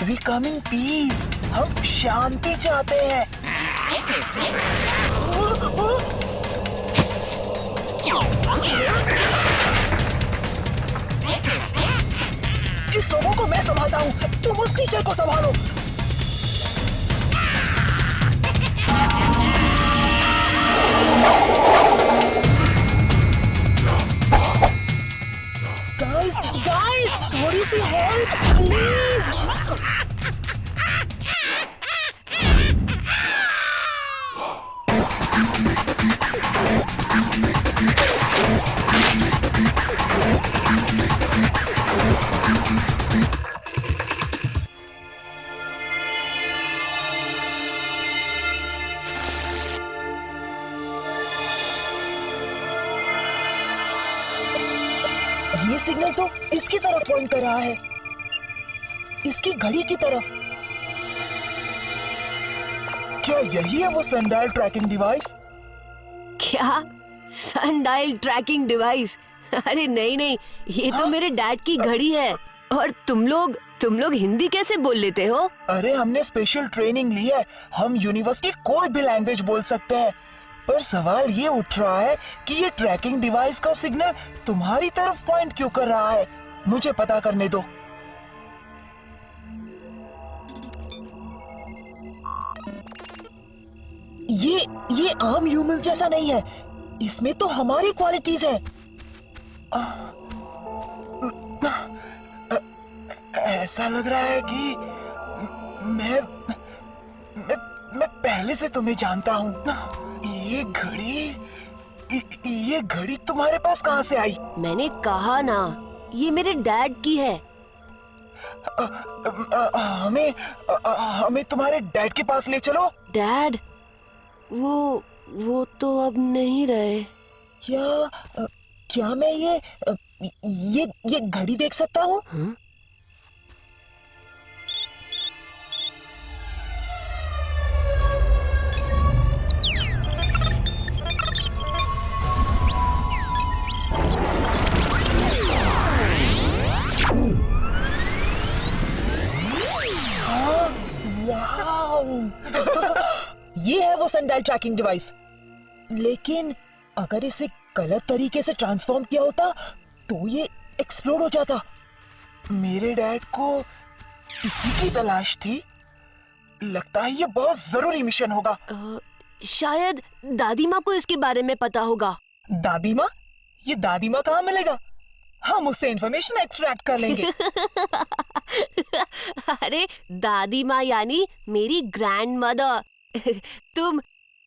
We come in peace. हम शांति चाहते हैं। इस रोबो को मैं संभालता हूँ, तुम उस क्रीचर को संभालो। गाइस, थोड़ी सी हेल्प प्लीज। ये सिग्नल तो इसकी तरफ पॉइंट कर रहा है, इसकी घड़ी की तरफ। क्या यही है वो सनडायल ट्रैकिंग डिवाइस? क्या सनडायल ट्रैकिंग डिवाइस? अरे नहीं नहीं, ये तो मेरे डैड की घड़ी है। और तुम लोग हिंदी कैसे बोल लेते हो? अरे हमने स्पेशल ट्रेनिंग ली है, हम यूनिवर्स की कोई भी लैंग्वेज बोल सकते हैं। पर सवाल ये उठ रहा है कि ये ट्रैकिंग डिवाइस का सिग्नल तुम्हारी तरफ पॉइंट क्यों कर रहा है? मुझे पता करने दो। ये आम ह्यूमंस जैसा नहीं है, इसमें तो हमारी क्वालिटीज है। ऐसा लग रहा है कि मैं पहले से तुम्हें जानता हूँ। ये घड़ी तुम्हारे पास कहाँ से आई? मैंने कहा ना, ये मेरे डैड की है। हमें तुम्हारे डैड के पास ले चलो। डैड? वो तो अब नहीं रहे। क्या मैं ये घड़ी देख सकता हूँ? ये है वो सनडायल ट्रैकिंग डिवाइस। लेकिन अगर इसे गलत तरीके से ट्रांसफॉर्म किया होता तो ये एक्सप्लोड हो जाता। मेरे डैड को इसी की तलाश थी। लगता है ये बहुत जरूरी मिशन होगा। शायद दादी माँ को इसके बारे में पता होगा। दादी माँ? ये दादी माँ कहाँ मिलेगा? हम उससे इंफॉर्मेशन एक्सट्रैक्ट कर लेंगे। अरे दादी माँ यानी मेरी ग्रैंड मदर। तुम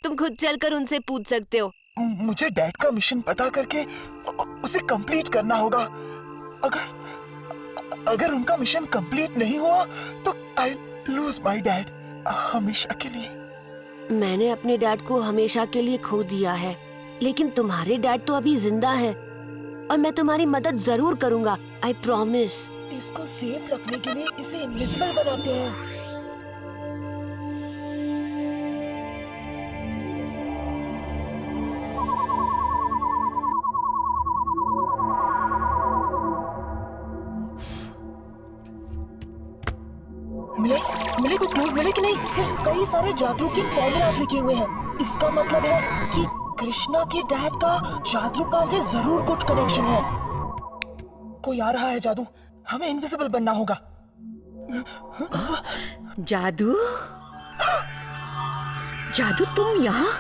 खुद चलकर उनसे पूछ सकते हो। मुझे डैड का मिशन पता करके उसे कंप्लीट करना होगा। अगर उनका मिशन कंप्लीट नहीं हुआ तो आई लूज माय डैड हमेशा के लिए। मैंने अपने डैड को हमेशा के लिए खो दिया है, लेकिन तुम्हारे डैड तो अभी जिंदा है और मैं तुम्हारी मदद जरूर करूंगा। I promise. इसको सेफ रखने के लिए इसे इनविजिबल बनाते हैं। मिले कुछ क्लूज मिले कि नहीं? सिर्फ कई सारे जादू के फॉर्मूलाज लिखे हुए हैं। इसका मतलब है कि कृष्णा के डैड का जादूका से जरूर कुछ कनेक्शन है। कोई आ रहा है जादू, हमें इनविजिबल बनना होगा। जादू? जादू तुम यहाँ?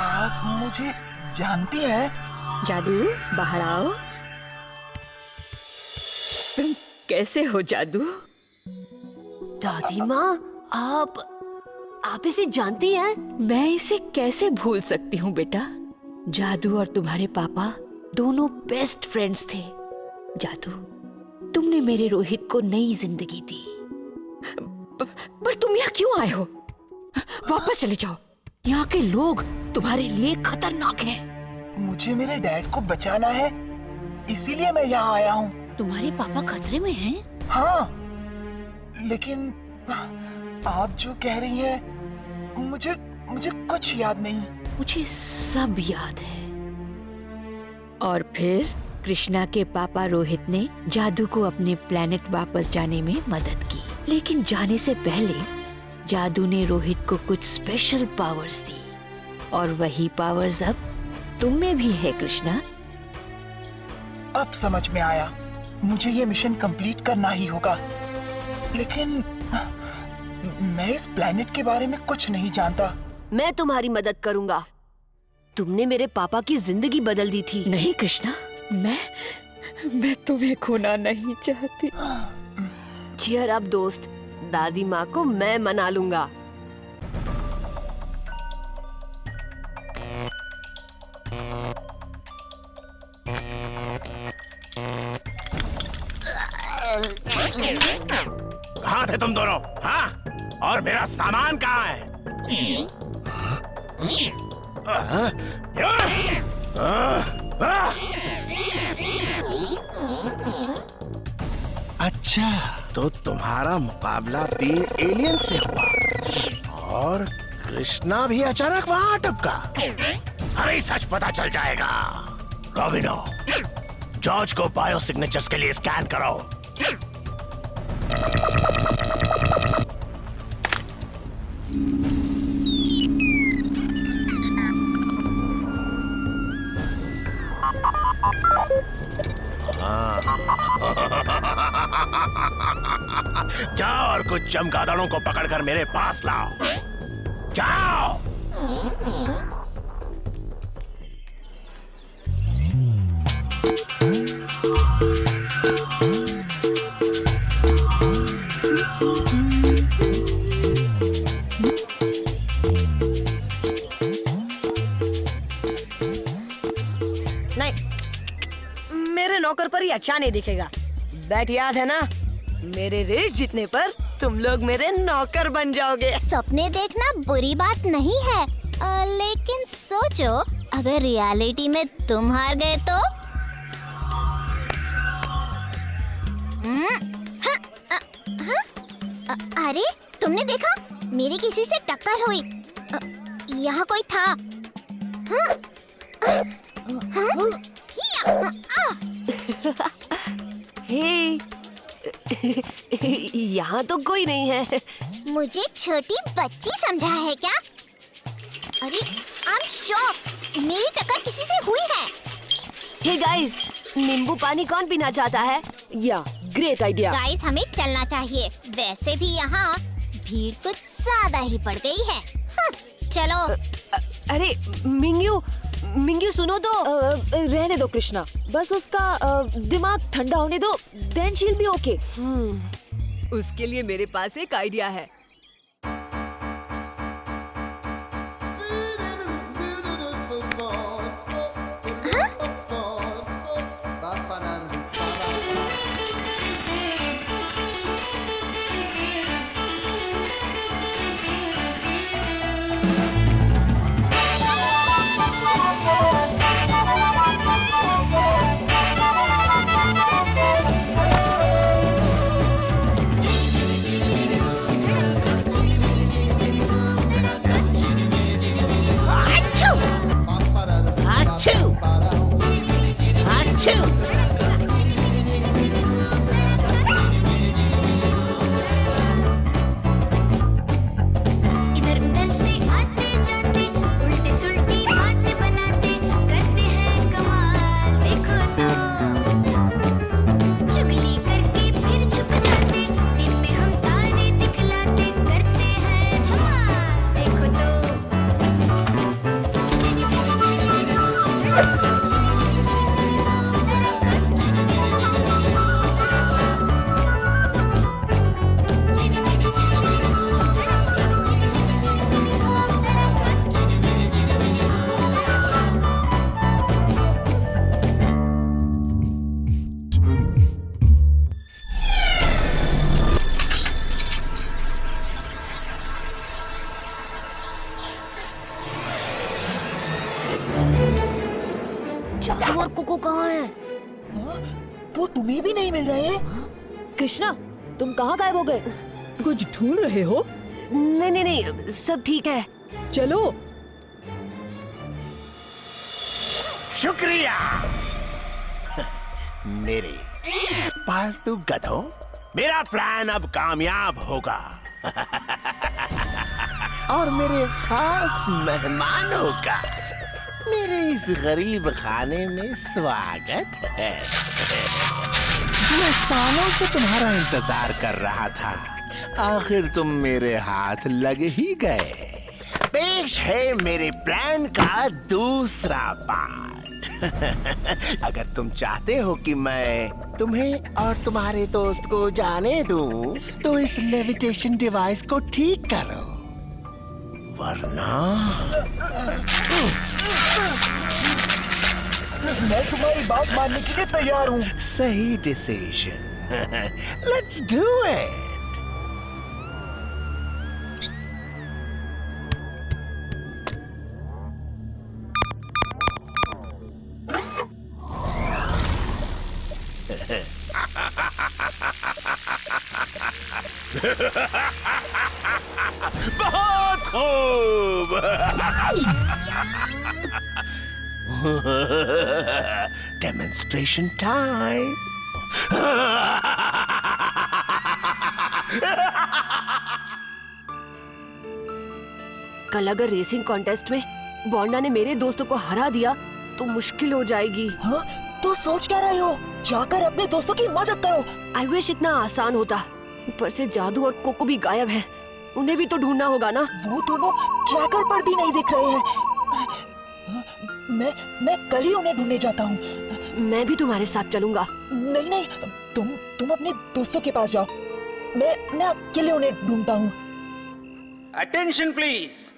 आप मुझे जानती हैं? जादू बाहर आओ। तुम कैसे हो जादू? दादी माँ, आप इसे जानती हैं? मैं इसे कैसे भूल सकती हूँ बेटा। जादू और तुम्हारे पापा दोनों बेस्ट फ्रेंड्स थे। जादू, तुमने मेरे रोहित को नई जिंदगी दी। पर तुम यहाँ क्यों आए हो? वापस चले जाओ, यहाँ के लोग तुम्हारे लिए खतरनाक हैं। मुझे मेरे डैड को बचाना है, इसीलिए मैं यहाँ आया हूँ। तुम्हारे पापा खतरे में हैं? हाँ, लेकिन आप जो कह रही हैं मुझे कुछ याद नहीं। मुझे सब याद है। और फिर कृष्णा के पापा रोहित ने जादू को अपने प्लेनेट वापस जाने में मदद की, लेकिन जाने से पहले जादू ने रोहित को कुछ स्पेशल पावर्स दी और वही पावर्स अब तुम में भी है कृष्णा। अब समझ में आया, मुझे ये मिशन कंप्लीट करना ही होगा। लेकिन मैं इस प्लेनेट के बारे में कुछ नहीं जानता। मैं तुम्हारी मदद करूंगा। तुमने मेरे पापा की जिंदगी बदल दी थी। नहीं कृष्णा, मैं तुम्हें खोना नहीं चाहती। चियर अप दोस्त, दादी माँ को मैं मना लूंगा। कहाँ थे तुम दोनों? हाँ? और मेरा सामान कहाँ है? अच्छा, तो तुम्हारा मुकाबला 3 एलियन से हुआ और कृष्णा भी अचानक वहाँ टपका। हमें सच पता चल जाएगा। रॉबिनो, जॉर्ज को बायो सिग्नेचर्स के लिए स्कैन करो। जाओ और कुछ चमगादड़ों को पकड़कर मेरे पास लाओ। जाओ। नहीं, मेरे नौकर पर ही अच्छा नहीं दिखेगा। बैट याद है ना, मेरे रेस जीतने पर तुम लोग मेरे नौकर बन जाओगे। सपने देखना बुरी बात नहीं है, लेकिन सोचो अगर रियलिटी में तुम हार गए तो? अरे तुमने देखा, मेरी किसी से टक्कर हुई। यहाँ कोई था। हे, यहाँ तो कोई नहीं है। मुझे छोटी बच्ची समझा है क्या? अरे आई एम शॉक्ड, मेरी टक्कर किसी से हुई है। हे गाइस, नींबू पानी कौन पीना चाहता है? या ग्रेट आइडिया। गाइस हमें चलना चाहिए, वैसे भी यहाँ भीड़ कुछ ज्यादा ही पड़ गई है। चलो। अरे मिंग्यू सुनो तो। रहने दो कृष्णा, बस उसका दिमाग ठंडा होने दो, then she will be okay. उसके लिए मेरे पास एक आइडिया है। इधर उधर से आते जाते उल्टे सुल्टी बातें बनाते करते हैं कमाल, देखो तो। चुगली करके फिर छुप जाते, दिन में हम तारे दिखलाते करते हैं धमाल, देखो तो। जादू और कोको कहाँ है? वो तुम्हें भी नहीं मिल रहे? कृष्णा, तुम कहाँ गायब हो गए? कुछ ढूंढ रहे हो? नहीं, सब ठीक है। चलो। शुक्रिया। मेरे पालतू गधों, मेरा प्लान अब कामयाब होगा। और मेरे खास मेहमानों का मेरे इस गरीब खाने में स्वागत है। मैं सालों से तुम्हारा इंतजार कर रहा था, आखिर तुम मेरे हाथ लग ही गए। पेश है मेरे प्लान का दूसरा पार्ट। अगर तुम चाहते हो कि मैं तुम्हें और तुम्हारे दोस्त को जाने दूं, तो इस लेविटेशन डिवाइस को ठीक करो, वरना मैं तुम्हारी बात मानने के लिए तैयार हूँ। सही डिसीजन। Let's do it. बहुत खूब। Demonstration time. कल अगर रेसिंग कॉन्टेस्ट में बॉन्डा ने मेरे दोस्तों को हरा दिया तो मुश्किल हो जाएगी। हाँ, तो सोच क्या रहे हो? जाकर अपने दोस्तों की मदद करो। आई विश इतना आसान होता। ऊपर से जादू और कोको भी गायब है, उन्हें भी तो ढूंढना होगा ना। वो दोनों ट्रैकर पर भी नहीं दिख रहे हैं। मैं कल ही उन्हें ढूंढने जाता हूँ। मैं भी तुम्हारे साथ चलूंगा। नहीं नहीं, तुम अपने दोस्तों के पास जाओ, मैं अकेले उन्हें ढूंढता हूँ। अटेंशन प्लीज,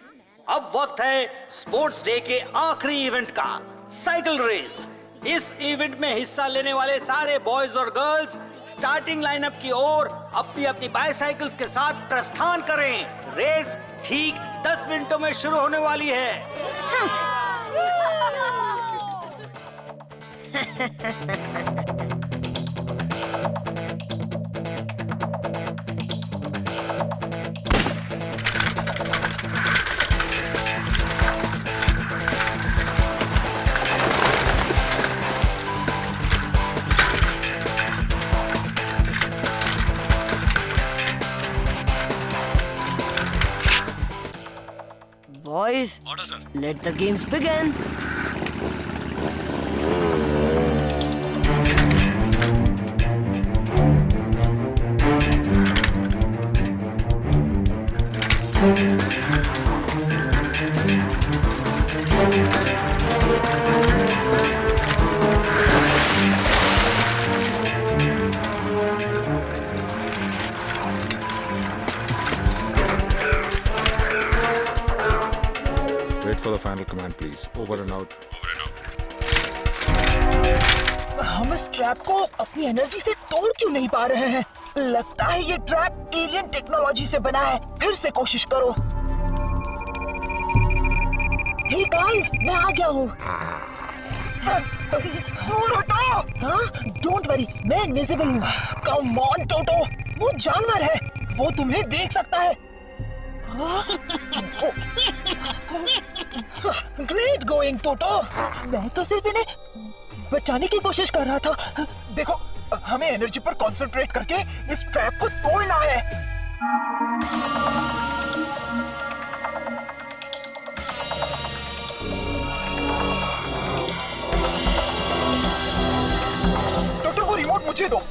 अब वक्त है स्पोर्ट्स डे के आखिरी इवेंट का, साइकिल रेस। इस इवेंट में हिस्सा लेने वाले सारे बॉयज और गर्ल्स स्टार्टिंग लाइनअप की ओर अपनी अपनी बाइसाइकिल्स के साथ प्रस्थान करें। रेस ठीक 10 मिनटों में शुरू होने वाली है। Boys, let the games begin. Wait for the final command, please. Over and out. हम इस ट्रैप को अपनी एनर्जी से तोड़ क्यों नहीं पा रहे हैं? लगता है ये ट्रैप एलियन टेक्नोलॉजी से बना है। फिर से कोशिश करो। हे गाइस, मैं आ गया हूँ। दूर हटो। हाँ, डोंट वरी, मैं इनविजिबल हूँ। कम ऑन टोटो, वो जानवर है, वो तुम्हें देख सकता है। ग्रेट गोइंग टोटो। मैं तो सिर्फ इन्हें बचाने की कोशिश कर रहा था। देखो, हमें एनर्जी पर कंसंट्रेट करके इस ट्रैप को तोड़ना है। टोटो, वो रिमोट मुझे दो।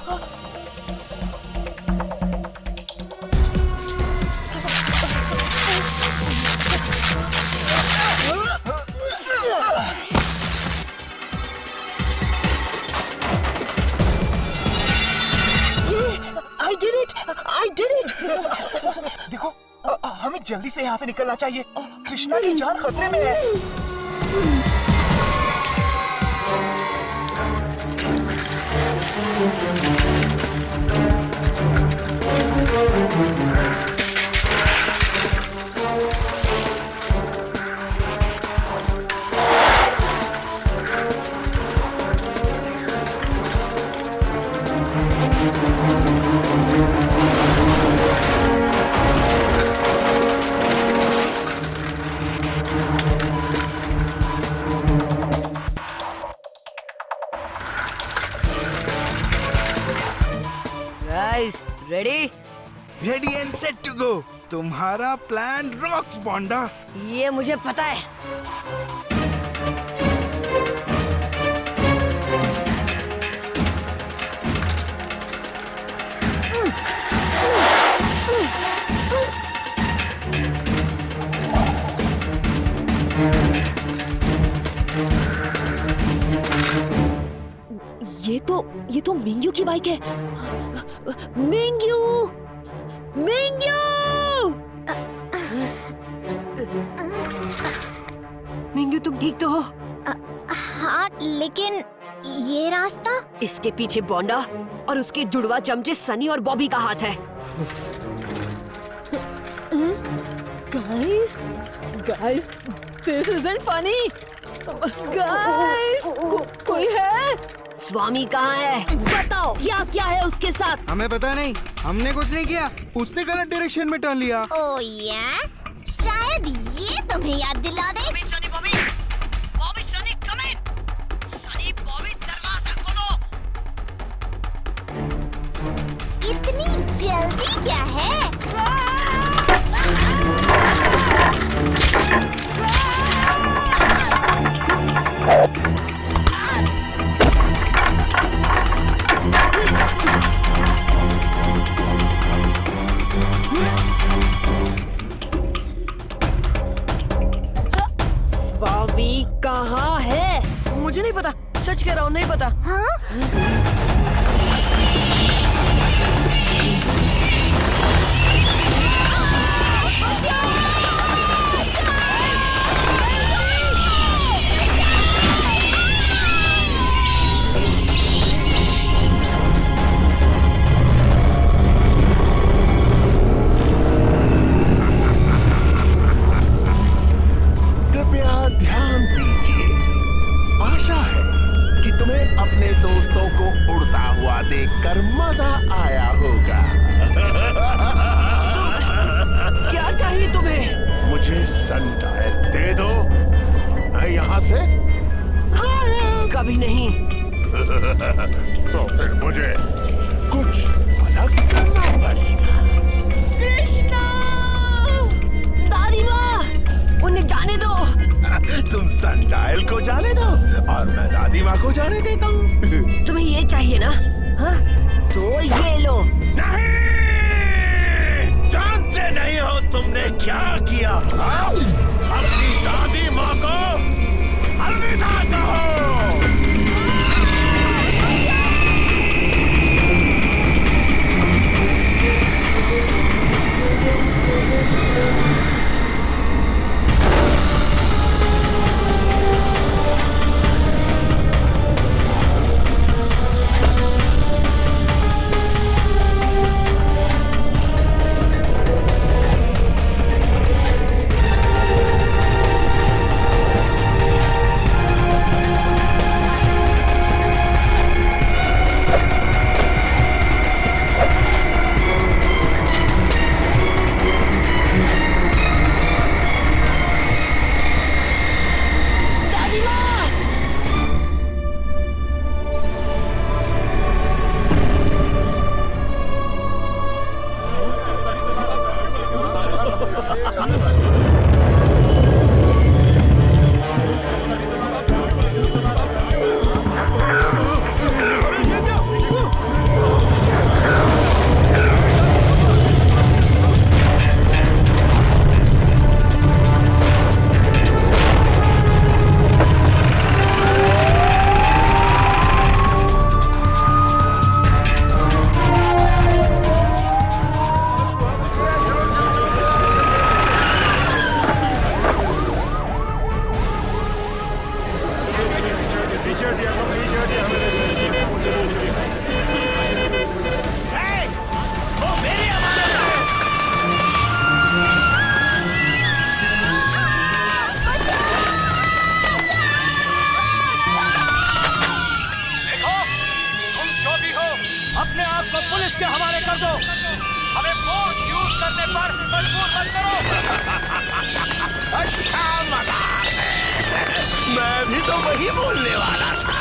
I did it! देखो, हमें जल्दी से यहाँ से निकलना चाहिए। कृष्णा की जान खतरे में है। Ready? Ready and set to go. तुम्हारा प्लान रॉक्स बॉन्डा। ये मुझे पता है। ये तो मिंग्यू की बाइक है। Mingyu, Mingyu! मिंग्यू तुम ठीक तो हो? हाँ, लेकिन ये रास्ता? इसके पीछे बॉन्डा और उसके जुड़वा चमचे सनी और बॉबी का हाथ है। Guys, this isn't funny. Guys, कोई है? स्वामी कहाँ है? बताओ क्या क्या है उसके साथ? हमें पता नहीं, हमने कुछ नहीं किया। उसने गलत डायरेक्शन में टर्न लिया। ओह या, शायद ये तुम्हें याद दिला दे। सनी बॉबी, बॉबी सनी कम इन। सनी बॉबी दरवाजा खोलो। इतनी जल्दी क्या है? स्वामी कहाँ है? मुझे नहीं पता, सच कह रहा हूँ, नहीं पता। हाँ? कृपया ध्यान दीजिए। आशा है कि तुम्हें अपने दोस्तों को उड़ता हुआ देखकर मजा आया होगा। क्या चाहिए तुम्हें? मुझे सनडायल दे दो, मैं यहाँ से कभी नहीं। तो फिर मुझे कुछ अलग करना पड़ेगा। कृष्णा! दादी माँ, उन्हें जाने दो। तुम सनडायल को जाने दो और मैं दादी माँ को जाने देता हूँ। तुम्हें ये चाहिए ना? हाँ? तो ये लो। नहीं! जानते नहीं हो तुमने क्या किया? हाँ? अपनी दादी माँ को अलविदा कहो। अपने आप को पुलिस के हवाले कर दो। हमें फोर्स यूज करने पर मजबूर मत करो। अच्छा मजाक है। मैं भी तो वही बोलने वाला था।